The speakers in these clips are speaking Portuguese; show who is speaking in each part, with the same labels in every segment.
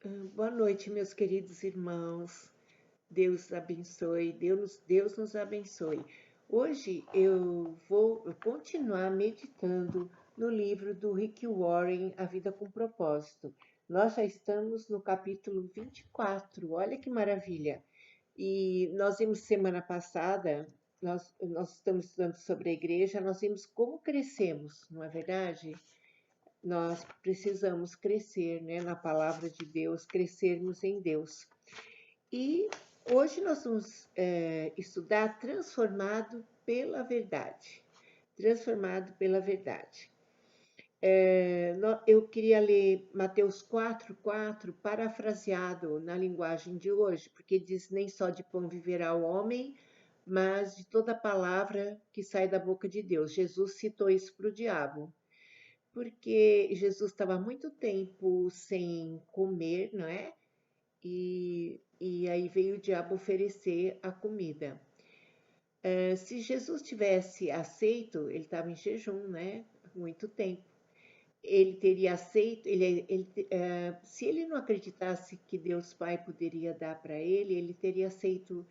Speaker 1: Boa noite, meus queridos irmãos. Deus abençoe, Deus nos abençoe. Hoje eu vou continuar meditando no livro do Rick Warren, A Vida com Propósito. Nós já estamos no capítulo 24, olha que maravilha. E nós vimos semana passada, nós estamos estudando sobre a igreja, nós vimos como crescemos, não é verdade? Nós precisamos crescer, né, na palavra de Deus, crescermos em Deus. E hoje nós vamos estudar transformado pela verdade. Transformado pela verdade. Eu queria ler Mateus 4:4, parafraseado na linguagem de hoje, porque diz: nem só de pão viverá o homem, mas de toda palavra que sai da boca de Deus. Jesus citou isso para o diabo, porque Jesus estava muito tempo sem comer, não é? E aí veio o diabo oferecer a comida. Se Jesus tivesse aceito, ele estava em jejum, né? Muito tempo. Ele teria aceito, se ele não acreditasse que Deus Pai poderia dar para ele, ele teria aceito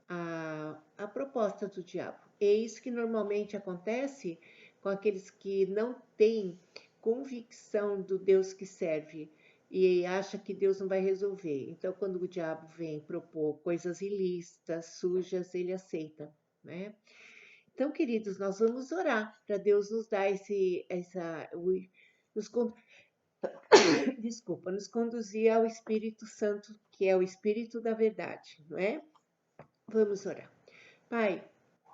Speaker 1: a proposta do diabo. É isso que normalmente acontece com aqueles que não têm convicção do Deus que serve e acha que Deus não vai resolver. Então, quando o diabo vem propor coisas ilícitas, sujas, ele aceita, né? Então, queridos, nós vamos orar para Deus nos dar nos, desculpa, nos conduzir ao Espírito Santo, que é o Espírito da verdade, não é? Vamos orar. Pai,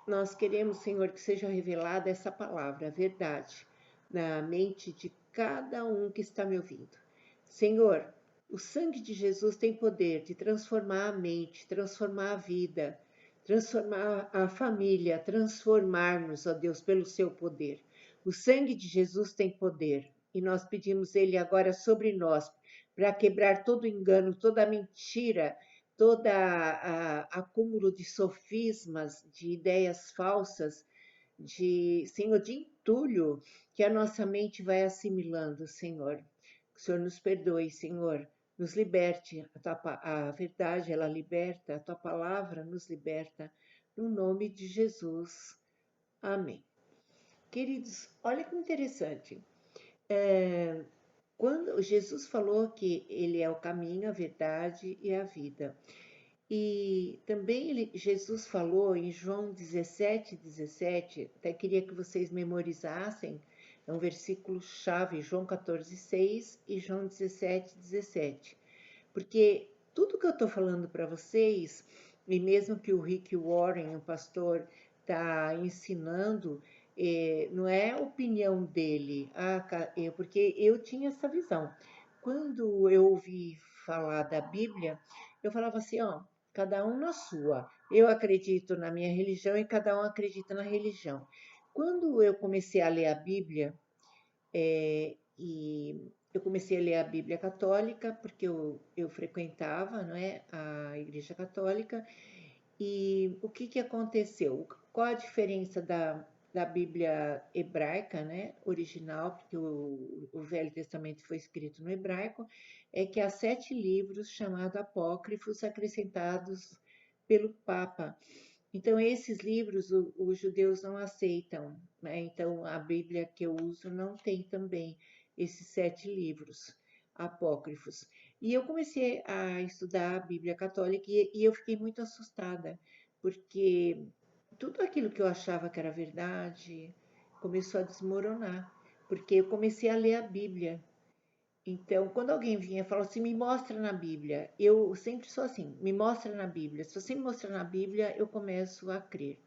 Speaker 1: nós queremos, Senhor, que seja revelada essa palavra, a verdade, na mente de cada um que está me ouvindo. Senhor, o sangue de Jesus tem poder de transformar a mente, transformar a vida, transformar a família, transformar-nos, ó Deus, pelo seu poder. O sangue de Jesus tem poder e nós pedimos ele agora sobre nós para quebrar todo engano, toda mentira, todo acúmulo de sofismas, de ideias falsas, Senhor, de entulho que a nossa mente vai assimilando, Senhor. Que o Senhor nos perdoe, Senhor. Nos liberte. A verdade, ela liberta. A tua palavra nos liberta. No nome de Jesus. Amém. Queridos, olha que interessante. Quando Jesus falou que ele é o caminho, a verdade e a vida. E também Jesus falou em João 17:17, até queria que vocês memorizassem, é um versículo chave, João 14:6 e João 17:17. Porque tudo que eu estou falando para vocês, e mesmo que o Rick Warren, o pastor, está ensinando, não é a opinião dele, porque eu tinha essa visão. Quando eu ouvi falar da Bíblia, eu falava assim, ó, cada um na sua. Eu acredito na minha religião e cada um acredita na religião. Quando eu comecei a ler a Bíblia, e eu comecei a ler a Bíblia Católica, porque eu frequentava, não é, a Igreja Católica, e o que aconteceu? Qual a diferença da Bíblia hebraica, né, original, porque o Velho Testamento foi escrito no hebraico, é que há 7 livros chamados apócrifos acrescentados pelo Papa. Então, esses livros os judeus não aceitam, né? Então, a Bíblia que eu uso não tem também esses 7 livros apócrifos. E eu comecei a estudar a Bíblia católica e eu fiquei muito assustada, porque tudo aquilo que eu achava que era verdade começou a desmoronar, porque eu comecei a ler a Bíblia. Então, quando alguém vinha e falava assim, me mostra na Bíblia, eu sempre sou assim, me mostra na Bíblia. Se você me mostrar na Bíblia, eu começo a crer.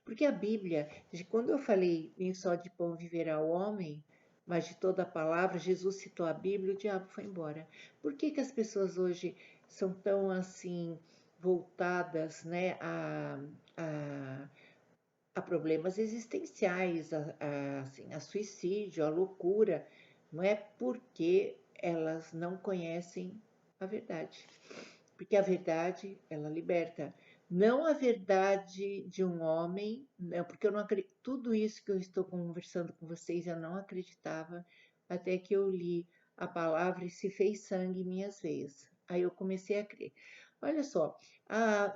Speaker 1: Porque a Bíblia, quando eu falei, nem só de pão viverá o homem, mas de toda a palavra, Jesus citou a Bíblia, o diabo foi embora. Por que as pessoas hoje são tão assim voltadas, né, a, a problemas existenciais, assim, a suicídio, a loucura? Não é porque elas não conhecem a verdade. Porque a verdade, ela liberta. Não a verdade de um homem, não, porque eu não acredito, tudo isso que eu estou conversando com vocês, eu não acreditava até que eu li a palavra e se fez sangue em minhas veias. Aí eu comecei a crer. Olha só,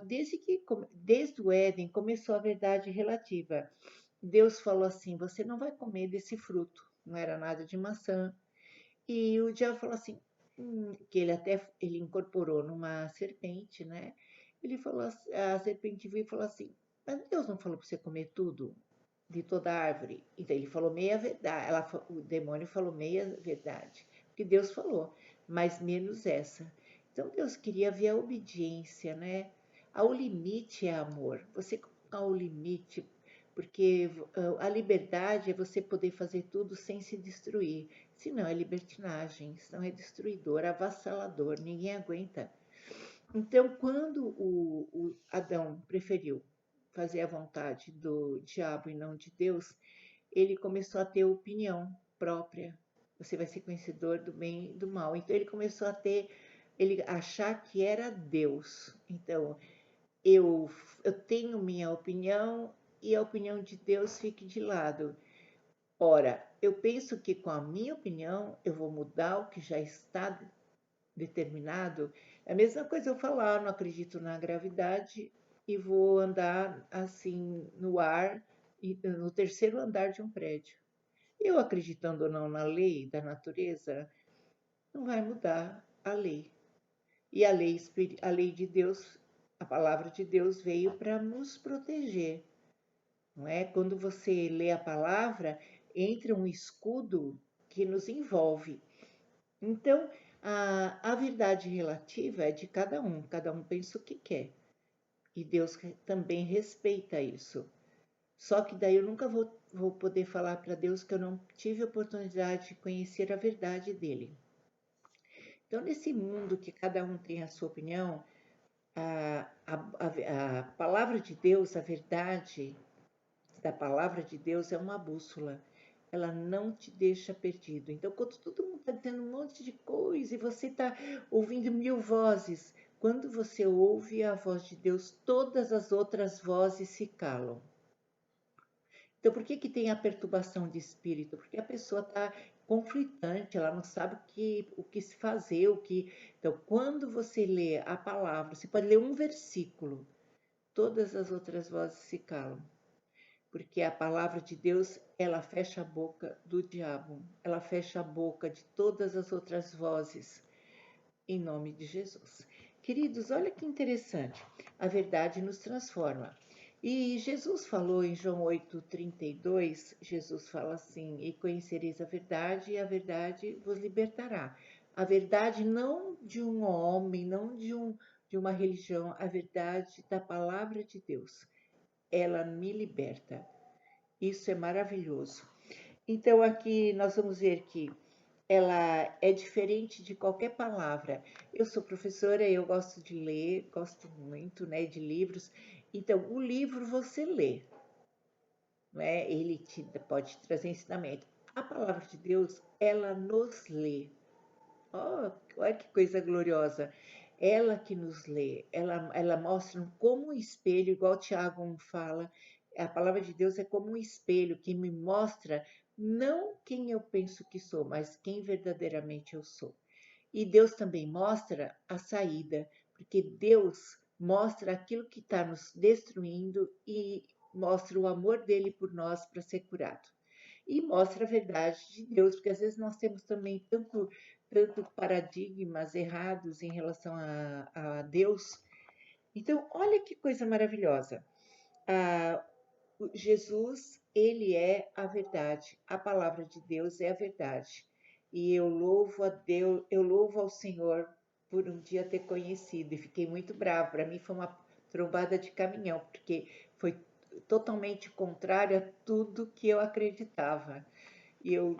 Speaker 1: desde o Éden começou a verdade relativa. Deus falou assim: você não vai comer desse fruto. Não era nada de maçã. E o diabo falou assim, que ele incorporou numa serpente, né? Ele falou, a serpente veio e falou assim: mas Deus não falou para você comer tudo de toda a árvore? Então ele falou meia verdade. O demônio falou meia verdade, porque Deus falou, mas menos essa. Então Deus queria ver a obediência, né? Ao limite é amor. Você colocar o limite, porque a liberdade é você poder fazer tudo sem se destruir. Senão é libertinagem, senão é destruidor, avassalador, ninguém aguenta. Então, quando o Adão preferiu fazer a vontade do diabo e não de Deus, ele começou a ter opinião própria. Você vai ser conhecedor do bem e do mal. Então, ele começou a ter, ele achar que era Deus. Então, eu tenho minha opinião e a opinião de Deus fique de lado. Ora, eu penso que com a minha opinião eu vou mudar o que já está determinado. É a mesma coisa eu falar, não acredito na gravidade e vou andar assim no ar, no terceiro andar de um prédio. Eu acreditando ou não na lei da natureza, não vai mudar a lei. E a lei de Deus, a palavra de Deus veio para nos proteger. Não é? Quando você lê a palavra, entra um escudo que nos envolve. Então, a verdade relativa é de cada um pensa o que quer. E Deus também respeita isso. Só que daí eu nunca vou poder falar para Deus que eu não tive a oportunidade de conhecer a verdade dele. Então, nesse mundo que cada um tem a sua opinião, a palavra de Deus, a verdade da palavra de Deus é uma bússola. Ela não te deixa perdido. Então, quando todo mundo está dizendo um monte de coisa e você está ouvindo mil vozes, quando você ouve a voz de Deus, todas as outras vozes se calam. Então, por que tem a perturbação de espírito? Porque a pessoa está conflitante, ela não sabe o que se fazer, o que. Então, quando você lê a palavra, você pode ler um versículo, todas as outras vozes se calam. Porque a palavra de Deus, ela fecha a boca do diabo, ela fecha a boca de todas as outras vozes, em nome de Jesus. Queridos, olha que interessante, a verdade nos transforma. E Jesus falou em João 8,32, Jesus fala assim, e conhecereis a verdade, e a verdade vos libertará. A verdade não de um homem, não de uma religião, a verdade da palavra de Deus. Ela me liberta. Isso é maravilhoso. Então, aqui nós vamos ver que ela é diferente de qualquer palavra. Eu sou professora, eu gosto de ler, gosto muito, né, de livros. Então, o livro você lê, né? Ele pode te trazer ensinamento. A palavra de Deus, ela nos lê. Oh, olha que coisa gloriosa. Ela que nos lê, ela mostra como um espelho, igual Tiago fala, a palavra de Deus é como um espelho que me mostra não quem eu penso que sou, mas quem verdadeiramente eu sou. E Deus também mostra a saída, porque Deus mostra aquilo que está nos destruindo e mostra o amor dele por nós para ser curado. E mostra a verdade de Deus, porque às vezes nós temos também tanto paradigmas errados em relação a Deus. Então, olha que coisa maravilhosa. Jesus, ele é a verdade. A palavra de Deus é a verdade. E eu louvo a Deus, eu louvo ao Senhor por um dia ter conhecido. E fiquei muito brava. Para mim foi uma trombada de caminhão, porque foi totalmente contrário a tudo que eu acreditava. E eu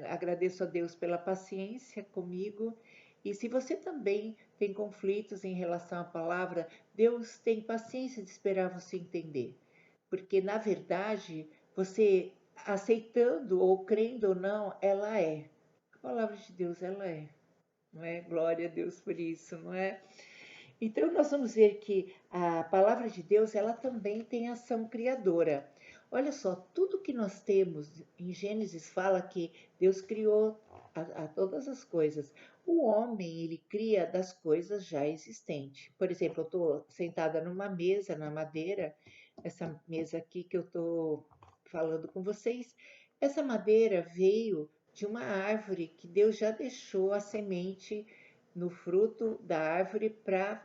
Speaker 1: agradeço a Deus pela paciência comigo. E se você também tem conflitos em relação à palavra, Deus tem paciência de esperar você entender. Porque, na verdade, você aceitando ou crendo ou não, ela é. A palavra de Deus, ela é. Não é? Glória a Deus por isso, não é? Então, nós vamos ver que a palavra de Deus, ela também tem ação criadora. Olha só, tudo que nós temos em Gênesis fala que Deus criou a todas as coisas. O homem, ele cria das coisas já existentes. Por exemplo, eu estou sentada numa mesa, na madeira, essa mesa aqui que eu estou falando com vocês. Essa madeira veio de uma árvore que Deus já deixou a semente no fruto da árvore para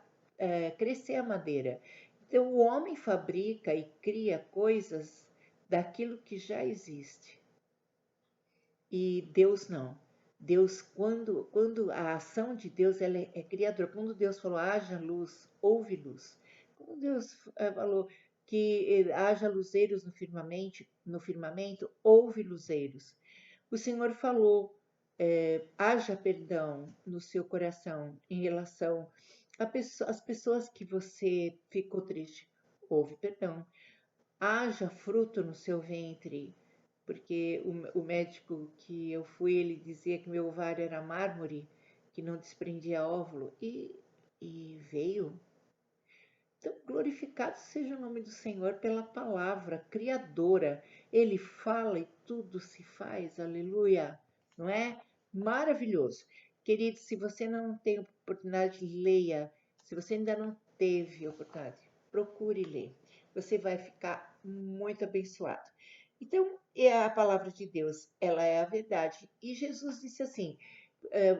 Speaker 1: crescer a madeira. Então, o homem fabrica e cria coisas daquilo que já existe. E Deus não. Deus, quando a ação de Deus ela é criadora, quando Deus falou haja luz, houve luz. Quando Deus falou que haja luzeiros no firmamento, houve luzeiros. O Senhor falou, haja perdão no seu coração em relação às pessoas que você ficou triste. Houve perdão. Haja fruto no seu ventre, porque o médico que eu fui, ele dizia que meu ovário era mármore, que não desprendia óvulo, e veio. Então, glorificado seja o nome do Senhor pela palavra criadora. Ele fala e tudo se faz, aleluia, não é? Maravilhoso. Querido, se você não tem oportunidade, leia. Se você ainda não teve oportunidade, procure ler. Você vai ficar muito abençoado. Então, a palavra de Deus, ela é a verdade. E Jesus disse assim,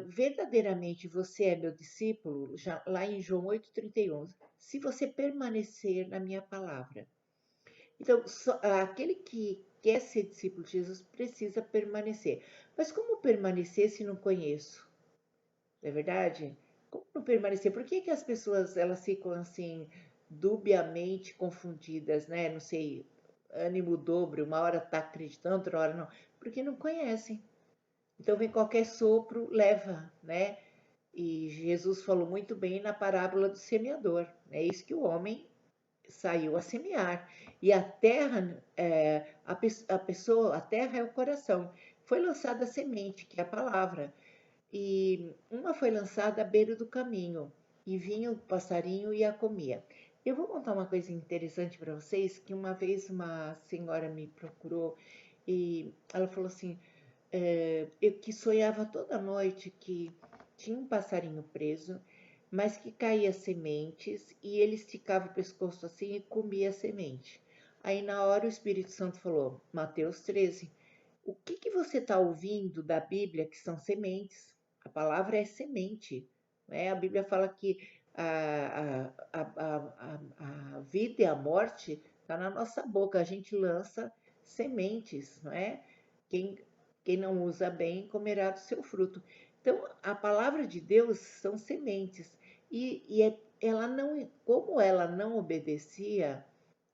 Speaker 1: verdadeiramente você é meu discípulo, já, lá em João 8,31, se você permanecer na minha palavra. Então, aquele que quer ser discípulo de Jesus precisa permanecer. Mas como permanecer se não conheço? Não é verdade? Como não permanecer? Por que as pessoas elas ficam assim, dubiamente confundidas, né? Não sei, ânimo dobro, uma hora está acreditando, outra hora não. Porque não conhecem. Então vem qualquer sopro, leva, né? E Jesus falou muito bem na parábola do semeador. É isso que o homem saiu a semear. E a terra, a terra é o coração. Foi lançada a semente, que é a palavra. E uma foi lançada à beira do caminho, e vinha o passarinho e a comia. Eu vou contar uma coisa interessante para vocês, que uma vez uma senhora me procurou e ela falou assim, eu que sonhava toda noite que tinha um passarinho preso, mas que caía sementes e ele esticava o pescoço assim e comia a semente. Aí na hora o Espírito Santo falou, Mateus 13, o que você está ouvindo da Bíblia que são sementes? A palavra é semente. Né? A Bíblia fala que a vida e a morte está na nossa boca. A gente lança sementes, não é? Quem, quem não usa bem comerá do seu fruto. Então, a palavra de Deus são sementes. Ela não, como ela não obedecia,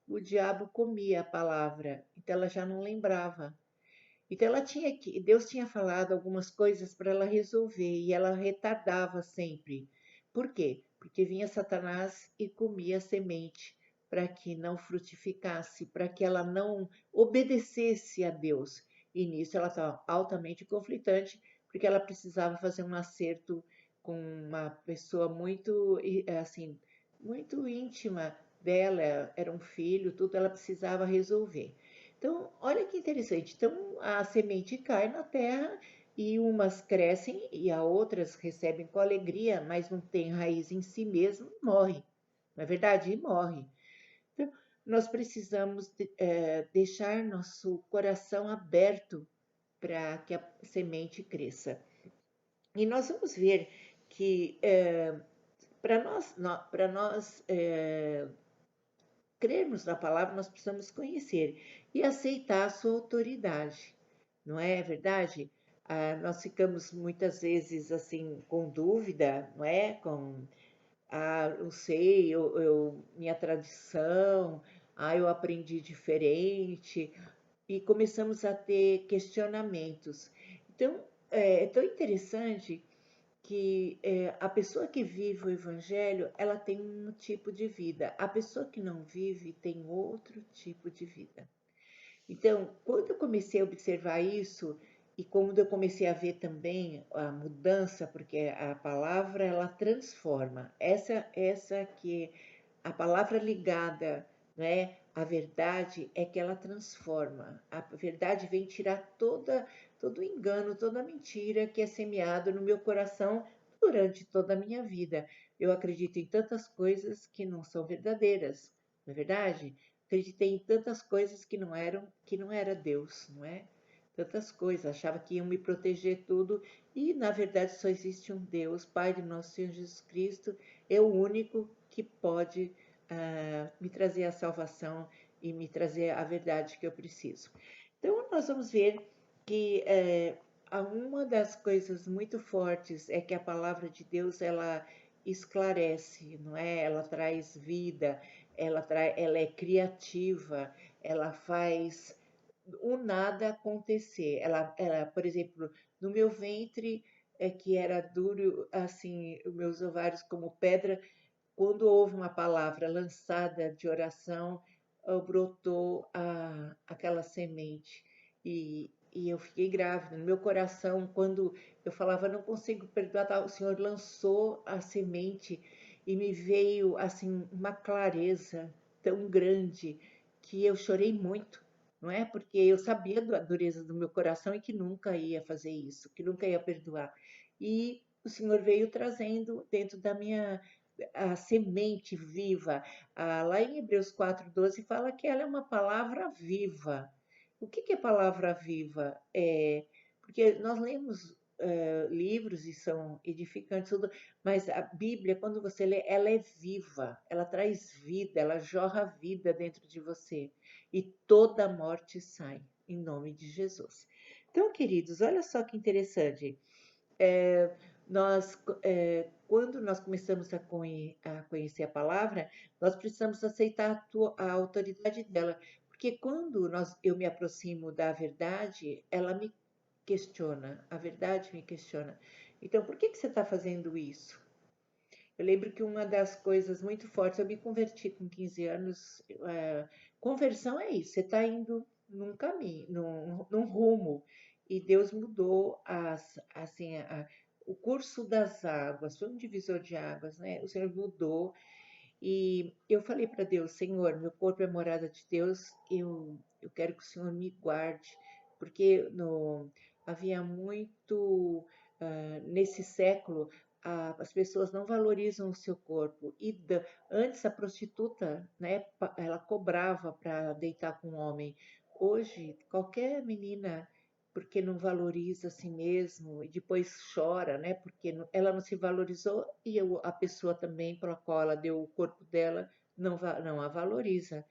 Speaker 1: o diabo comia a palavra. Então, ela já não lembrava. Então ela tinha que, Deus tinha falado algumas coisas para ela resolver e ela retardava sempre. Por quê? Porque vinha Satanás e comia a semente para que não frutificasse, para que ela não obedecesse a Deus. E nisso ela estava altamente conflitante, porque ela precisava fazer um acerto com uma pessoa muito, assim, muito íntima dela, era um filho, tudo ela precisava resolver. Então, olha que interessante. Então, a semente cai na terra e umas crescem e as outras recebem com alegria, mas não tem raiz em si mesmo e morre. Não é verdade? E morre. Então, nós precisamos deixar nosso coração aberto para que a semente cresça. E nós vamos ver que para nós crermos na palavra, nós precisamos conhecer e aceitar a sua autoridade, não é verdade? Nós ficamos muitas vezes assim com dúvida, não é? Eu sei, minha tradição, eu aprendi diferente, e começamos a ter questionamentos. Então, é tão interessante que a pessoa que vive o evangelho, ela tem um tipo de vida. A pessoa que não vive tem outro tipo de vida. Então, quando eu comecei a observar isso e quando eu comecei a ver também a mudança, porque a palavra ela transforma. Essa que a palavra ligada não é? A verdade é que ela transforma. A verdade vem tirar todo o engano, toda a mentira que é semeado no meu coração durante toda a minha vida. Eu acredito em tantas coisas que não são verdadeiras, não é verdade? Acreditei em tantas coisas que não era Deus, não é? Tantas coisas, achava que iam me proteger tudo e na verdade só existe um Deus, Pai de nosso Senhor Jesus Cristo, é o único que pode me trazer a salvação e me trazer a verdade que eu preciso. Então, nós vamos ver que uma das coisas muito fortes é que a palavra de Deus ela esclarece, não é? Ela traz vida, ela é criativa, ela faz o nada acontecer. Por exemplo, no meu ventre que era duro, assim, os meus ovários como pedra, quando houve uma palavra lançada de oração, brotou aquela semente e eu fiquei grávida. No meu coração, quando eu falava, não consigo perdoar, o Senhor lançou a semente e me veio assim uma clareza tão grande que eu chorei muito, não é? Porque eu sabia da dureza do meu coração e que nunca ia fazer isso, que nunca ia perdoar. E o Senhor veio trazendo dentro da minha a semente viva. Lá em Hebreus 4:12 fala que ela é uma palavra viva. O que é palavra viva? Porque nós lemos livros e são edificantes, tudo, mas a Bíblia, quando você lê, ela é viva, ela traz vida, ela jorra vida dentro de você e toda morte sai, em nome de Jesus. Então, queridos, olha só que interessante. É, quando nós começamos a conhecer a palavra, nós precisamos aceitar a autoridade dela, porque quando eu me aproximo da verdade, ela me questiona, a verdade me questiona. Então, por que você está fazendo isso? Eu lembro que uma das coisas muito fortes, eu me converti com 15 anos. Conversão é isso, você está indo num caminho, num rumo, e Deus mudou o curso das águas, foi um divisor de águas, né? O Senhor mudou, e eu falei para Deus: Senhor, meu corpo é morada de Deus, eu quero que o Senhor me guarde, porque havia muito, nesse século, as pessoas não valorizam o seu corpo. Antes a prostituta, né, ela cobrava para deitar com um homem. Hoje, qualquer menina, porque não valoriza a si mesmo e depois chora, né, porque ela não se valorizou e a pessoa também pela qual ela deu o corpo dela não a valoriza.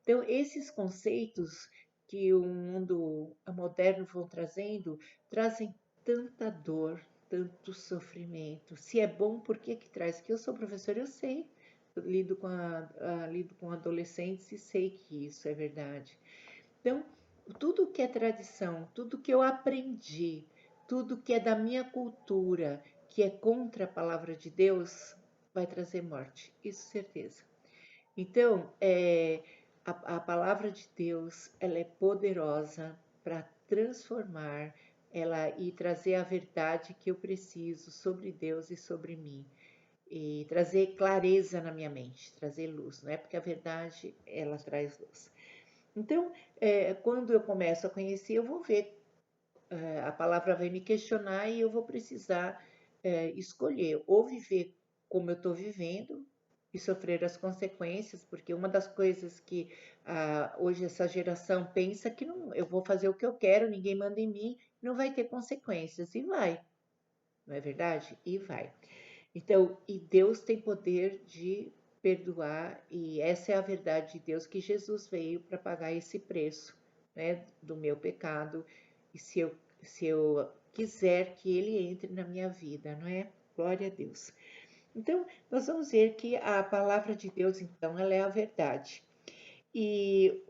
Speaker 1: Então, esses conceitos que o mundo moderno vão trazendo, trazem tanta dor, tanto sofrimento. Se é bom, por que que traz? Que eu sou professora, eu sei. Eu lido com adolescentes e sei que isso é verdade. Então, tudo que é tradição, tudo que eu aprendi, tudo que é da minha cultura, que é contra a palavra de Deus, vai trazer morte, isso certeza. Então, a palavra de Deus, ela é poderosa para transformar ela e trazer a verdade que eu preciso sobre Deus e sobre mim. E trazer clareza na minha mente, trazer luz, não é? Porque a verdade, ela traz luz. Então, quando eu começo a conhecer, eu vou ver, a palavra vai me questionar e eu vou precisar escolher ou viver como eu estou vivendo e sofrer as consequências, porque uma das coisas que hoje essa geração pensa que não, eu vou fazer o que eu quero, ninguém manda em mim, não vai ter consequências, e vai, não é verdade? E vai. Então, e Deus tem poder de perdoar, e essa é a verdade de Deus, que Jesus veio para pagar esse preço, né, do meu pecado, e se eu quiser que ele entre na minha vida, não é? Glória a Deus. Então, nós vamos ver que a palavra de Deus, então, ela é a verdade. E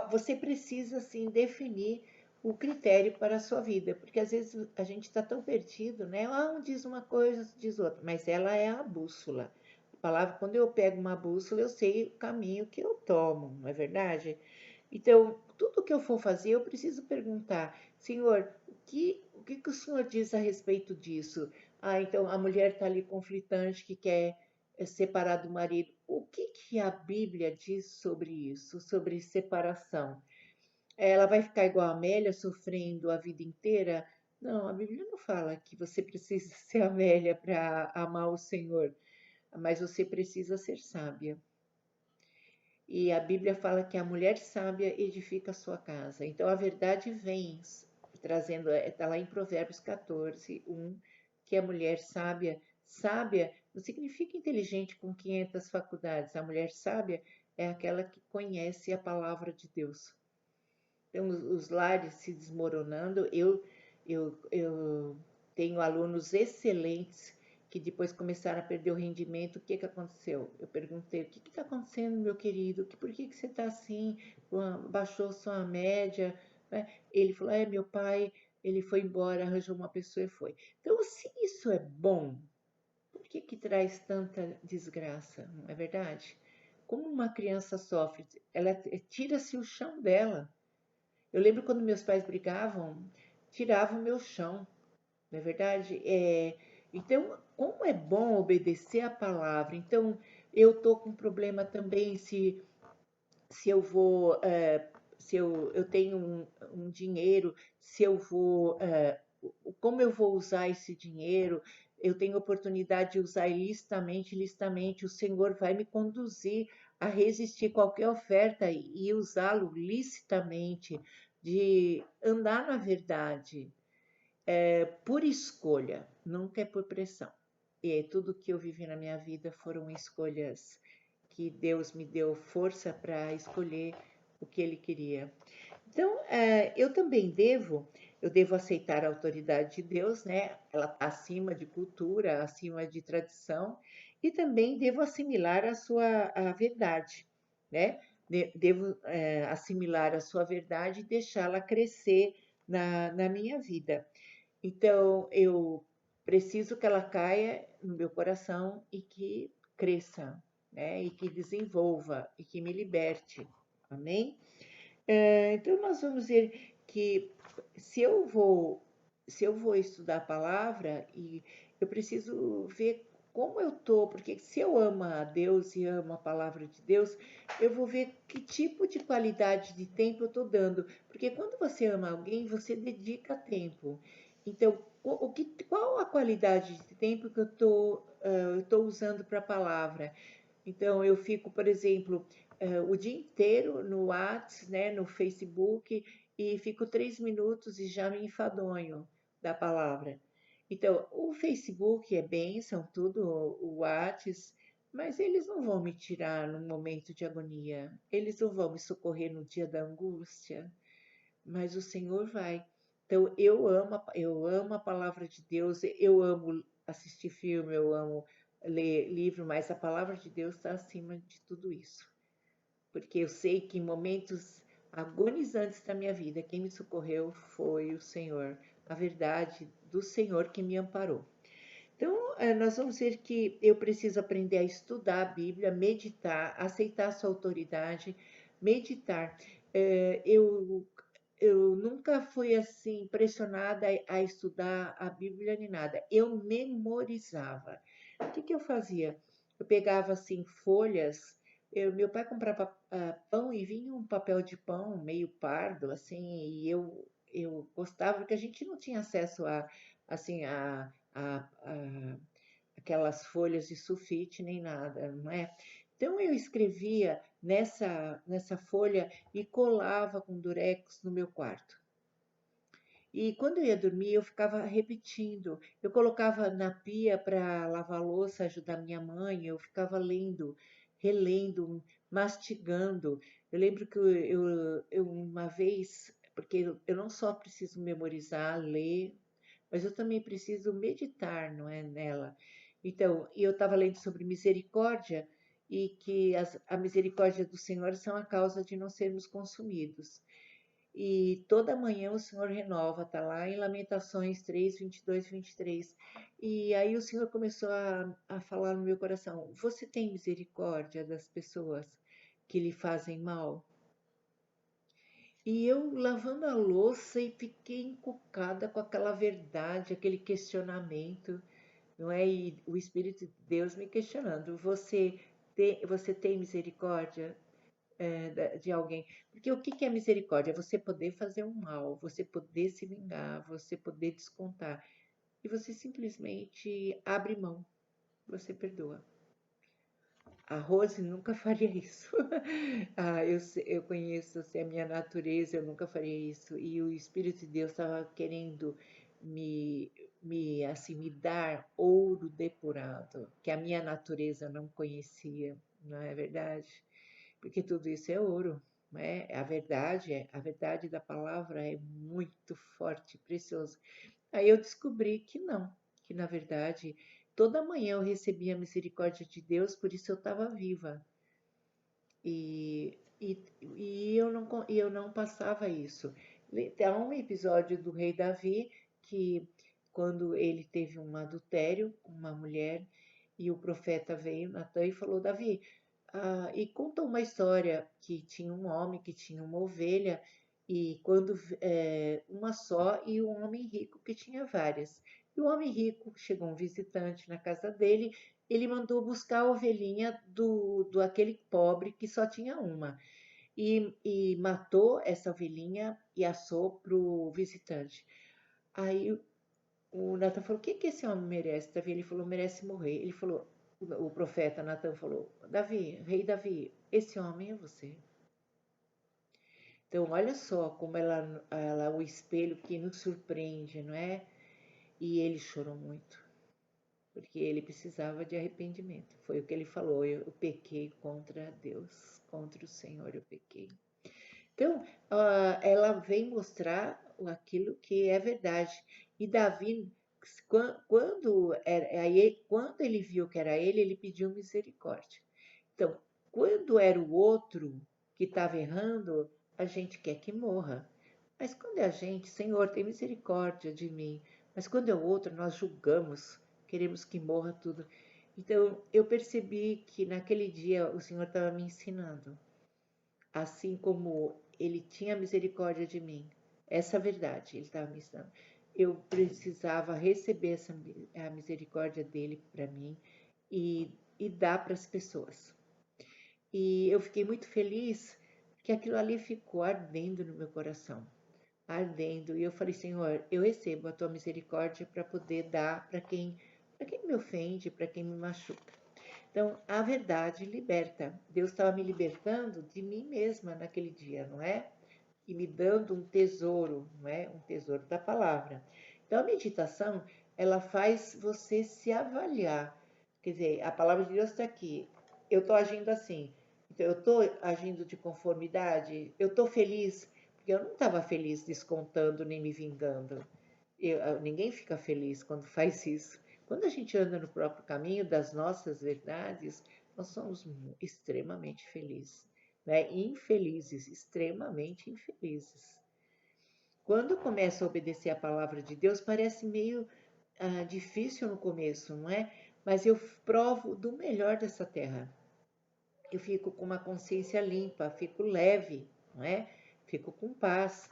Speaker 1: você precisa, assim, definir o critério para a sua vida, porque às vezes a gente está tão perdido, né? Um diz uma coisa, diz outra, mas ela é a bússola. A palavra, quando eu pego uma bússola, eu sei o caminho que eu tomo, não é verdade? Então, tudo que eu for fazer, eu preciso perguntar, Senhor, o que o Senhor diz a respeito disso? Então a mulher está ali conflitante, que quer separar do marido. O que que a Bíblia diz sobre isso, sobre separação? Ela vai ficar igual a Amélia, sofrendo a vida inteira? Não, a Bíblia não fala que você precisa ser Amélia para amar o Senhor, mas você precisa ser sábia. E a Bíblia fala que a mulher sábia edifica a sua casa. Então a verdade vem trazendo, está lá em Provérbios 14, 1, que a mulher sábia, sábia não significa inteligente com 500 faculdades. A mulher sábia é aquela que conhece a palavra de Deus. Então, os lares se desmoronando, eu tenho alunos excelentes que depois começaram a perder o rendimento. O que que aconteceu? Eu perguntei, o que está acontecendo, meu querido? Por que que você está assim? Baixou sua média? Né? Ele falou, meu pai, ele foi embora, arranjou uma pessoa e foi. Então, se isso é bom, por que que traz tanta desgraça? Não é verdade? Como uma criança sofre, ela tira-se o chão dela. Eu lembro quando meus pais brigavam, tiravam o meu chão, não é verdade? Então, como é bom obedecer a palavra. Então, eu tô com problema também se eu vou, se eu tenho um dinheiro, se eu vou, como eu vou usar esse dinheiro, eu tenho oportunidade de usar ilicitamente, o Senhor vai me conduzir a resistir qualquer oferta e usá-lo licitamente, de andar na verdade, por escolha, nunca é por pressão. E tudo que eu vivi na minha vida foram escolhas que Deus me deu força para escolher o que Ele queria. Então, eu devo aceitar a autoridade de Deus, né? Ela está acima de cultura, acima de tradição, e também devo assimilar a verdade, né? Devo assimilar a sua verdade e deixá-la crescer na minha vida. Então, eu preciso que ela caia no meu coração e que cresça, né? E que desenvolva e que me liberte. Amém? Então, nós vamos ver que se eu vou, se eu vou estudar a palavra, e eu preciso ver como eu tô, porque se eu amo a Deus e amo a palavra de Deus, eu vou ver que tipo de qualidade de tempo eu estou dando, porque quando você ama alguém, você dedica tempo. Então, qual a qualidade de tempo que eu tô usando para a palavra? Então, eu fico, por exemplo, o dia inteiro no WhatsApp, né, no Facebook, e fico 3 minutos e já me enfadonho da palavra. Então, o Facebook é bênção, tudo, o WhatsApp, mas eles não vão me tirar no momento de agonia, eles não vão me socorrer no dia da angústia, mas o Senhor vai. Então, eu amo a palavra de Deus, eu amo assistir filme, eu amo ler livro, mas a palavra de Deus está acima de tudo isso. Porque eu sei que em momentos agonizantes da minha vida, quem me socorreu foi o Senhor, a verdade do Senhor que me amparou. Então, nós vamos ver que eu preciso aprender a estudar a Bíblia, meditar, aceitar a sua autoridade, meditar. Eu nunca fui assim pressionada a estudar a Bíblia nem nada. Eu memorizava. O que que eu fazia? Eu pegava assim folhas. Meu pai comprava pão e vinha um papel de pão meio pardo assim, e eu gostava porque a gente não tinha acesso a assim a aquelas folhas de sulfite nem nada, não é? Então eu escrevia nessa folha e colava com durex no meu quarto. E quando eu ia dormir, eu ficava repetindo. Eu colocava na pia para lavar louça, ajudar minha mãe, eu ficava lendo, relendo, mastigando. Eu lembro que eu uma vez, porque eu não só preciso memorizar, ler, mas eu também preciso meditar, não é, nela. Então, eu estava lendo sobre misericórdia e que a misericórdia do Senhor são a causa de não sermos consumidos. E toda manhã o Senhor renova, tá lá em Lamentações 3, 22, 23. E aí o Senhor começou a falar no meu coração: Você tem misericórdia das pessoas que lhe fazem mal? E eu lavando a louça e fiquei encucada com aquela verdade, aquele questionamento. não é? E o Espírito de Deus me questionando, você tem misericórdia de alguém? Porque o que que é misericórdia? É você poder fazer um mal, você poder se vingar, você poder descontar. E você simplesmente abre mão, você perdoa. A Rose nunca faria isso. Eu conheço assim, a minha natureza, eu nunca faria isso. E o Espírito de Deus estava querendo me, assim, me dar ouro depurado, que a minha natureza não conhecia, não é verdade? Porque tudo isso é ouro, né? A verdade da palavra é muito forte, preciosa. Aí eu descobri que não, que na verdade toda manhã eu recebia a misericórdia de Deus, por isso eu estava viva. E eu não passava isso. Tem um episódio do rei Davi que, quando ele teve um adultério com uma mulher, e o profeta veio, Natan, e falou: Davi, e contou uma história que tinha um homem que tinha uma ovelha, e quando uma só, e um homem rico que tinha várias. E o homem rico chegou um visitante na casa dele, ele mandou buscar a ovelhinha do aquele pobre que só tinha uma. E matou essa ovelhinha e assou para o visitante. Aí o Natan falou: o que que esse homem merece, Davi? Ele falou: merece morrer. Ele falou: o profeta Natan falou: Davi, rei Davi, esse homem é você. Então, olha só como o espelho que nos surpreende, não é? E ele chorou muito, porque ele precisava de arrependimento. Foi o que ele falou: eu pequei contra Deus, contra o Senhor eu pequei. Então, ela vem mostrar aquilo que é verdade. E Davi, quando ele viu que era ele pediu misericórdia. Então, quando era o outro que estava errando, a gente quer que morra. Mas quando é a gente, Senhor, tem misericórdia de mim. Mas quando é o outro, nós julgamos, queremos que morra tudo. Então, eu percebi que naquele dia o Senhor estava me ensinando, assim como ele tinha misericórdia de mim, essa verdade ele estava me ensinando. Eu precisava receber a misericórdia dele para mim e dar para as pessoas. E eu fiquei muito feliz que aquilo ali ficou ardendo no meu coração, ardendo. E eu falei: Senhor, eu recebo a tua misericórdia para poder dar para quem me ofende, para quem me machuca. Então, a verdade liberta. Deus estava me libertando de mim mesma naquele dia, não é? E me dando um tesouro, não é? Um tesouro da palavra. Então, a meditação, ela faz você se avaliar. Quer dizer, a palavra de Deus está aqui. Eu estou agindo assim. Então, eu estou agindo de conformidade. Eu estou feliz, porque eu não estava feliz descontando nem me vingando. Ninguém fica feliz quando faz isso. Quando a gente anda no próprio caminho das nossas verdades, nós somos extremamente felizes, né? Infelizes, extremamente infelizes. Quando eu começo a obedecer a palavra de Deus, parece meio difícil no começo, não é? Mas eu provo do melhor dessa terra. Eu fico com uma consciência limpa, fico leve, não é? Fico com paz.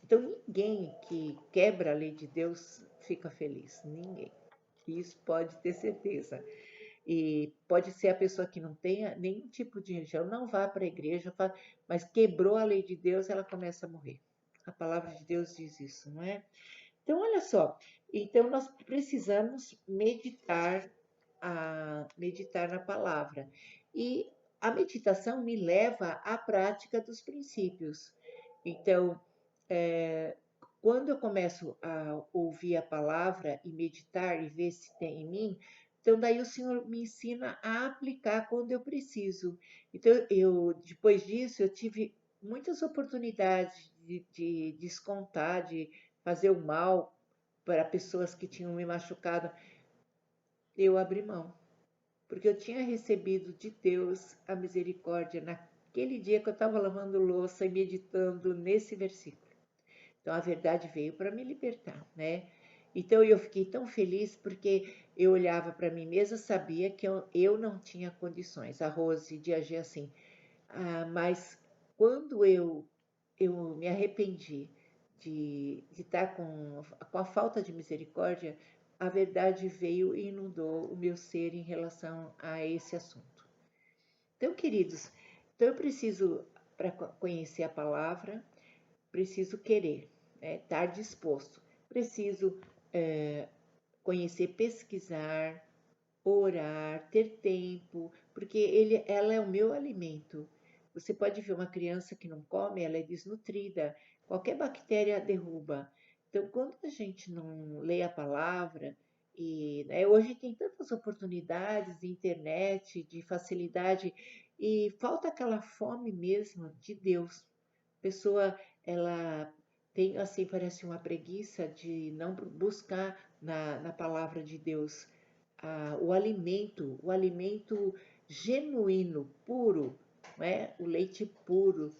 Speaker 1: Então, ninguém que quebra a lei de Deus fica feliz. Ninguém. Isso pode ter certeza. E pode ser a pessoa que não tenha nenhum tipo de religião, não vá para a igreja, mas quebrou a lei de Deus, ela começa a morrer. A palavra de Deus diz isso, não é? Então, olha só. Então, nós precisamos meditar na palavra. E a meditação me leva à prática dos princípios. Então, é, quando eu começo a ouvir a palavra e meditar e ver se tem em mim, então daí o Senhor me ensina a aplicar quando eu preciso. Então, depois disso, eu tive muitas oportunidades de descontar, de fazer o mal para pessoas que tinham me machucado. Eu abri mão, porque eu tinha recebido de Deus a misericórdia naquele dia que eu estava lavando louça e meditando nesse versículo. Então a verdade veio para me libertar, né? Então eu fiquei tão feliz porque eu olhava para mim mesma, sabia que eu não tinha condições, a Rose, de agir assim. Mas quando eu me arrependi de estar com a falta de misericórdia, a verdade veio e inundou o meu ser em relação a esse assunto. Então, queridos, então eu preciso, para conhecer a palavra, preciso querer, né, estar disposto, preciso conhecer, pesquisar, orar, ter tempo, porque ela é o meu alimento. Você pode ver uma criança que não come, ela é desnutrida, qualquer bactéria derruba. Então, quando a gente não lê a palavra, e né, hoje tem tantas oportunidades de internet, de facilidade, e falta aquela fome mesmo de Deus. A pessoa, ela tem assim, parece uma preguiça de não buscar na palavra de Deus o alimento genuíno, puro, né? O leite puro,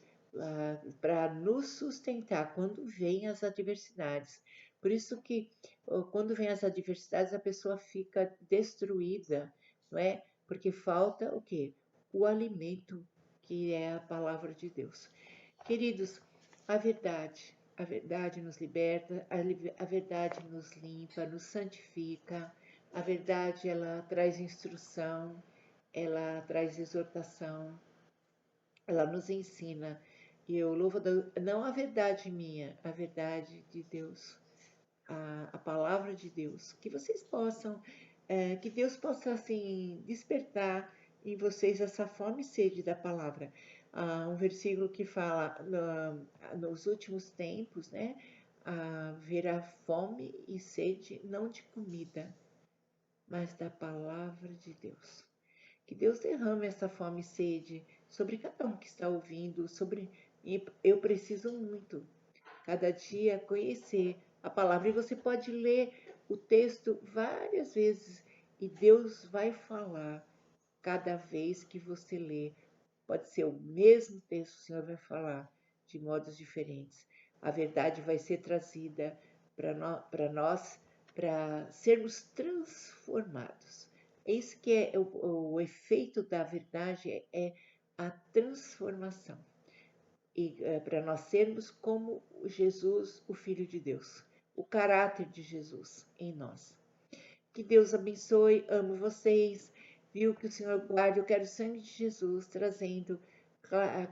Speaker 1: para nos sustentar quando vêm as adversidades. Por isso que quando vem as adversidades a pessoa fica destruída, não é? Porque falta o quê? O alimento que é a palavra de Deus. Queridos, a verdade nos liberta, a verdade nos limpa, nos santifica. A verdade, ela traz instrução, ela traz exortação, ela nos ensina. E eu louvo não a verdade minha, a verdade de Deus, a palavra de Deus. Que vocês possam, que Deus possa assim despertar em vocês essa fome e sede da palavra. Um versículo que fala nos últimos tempos, né? Haverá fome e sede não de comida, mas da palavra de Deus. Que Deus derrame essa fome e sede sobre cada um que está ouvindo, sobre eu preciso muito, cada dia conhecer a palavra. E você pode ler o texto várias vezes e Deus vai falar cada vez que você lê. Pode ser o mesmo texto, o Senhor vai falar de modos diferentes. A verdade vai ser trazida para nós, para sermos transformados. É isso que é o efeito da verdade, é a transformação. E para nós sermos como Jesus, o Filho de Deus, o caráter de Jesus em nós. Que Deus abençoe, amo vocês, viu? Que o Senhor guarde, eu quero o sangue de Jesus trazendo,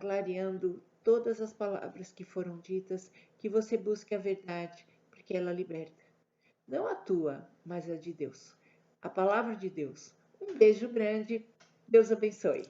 Speaker 1: clareando todas as palavras que foram ditas, que você busque a verdade, porque ela liberta. Não a tua, mas a de Deus. A palavra de Deus. Um beijo grande, Deus abençoe.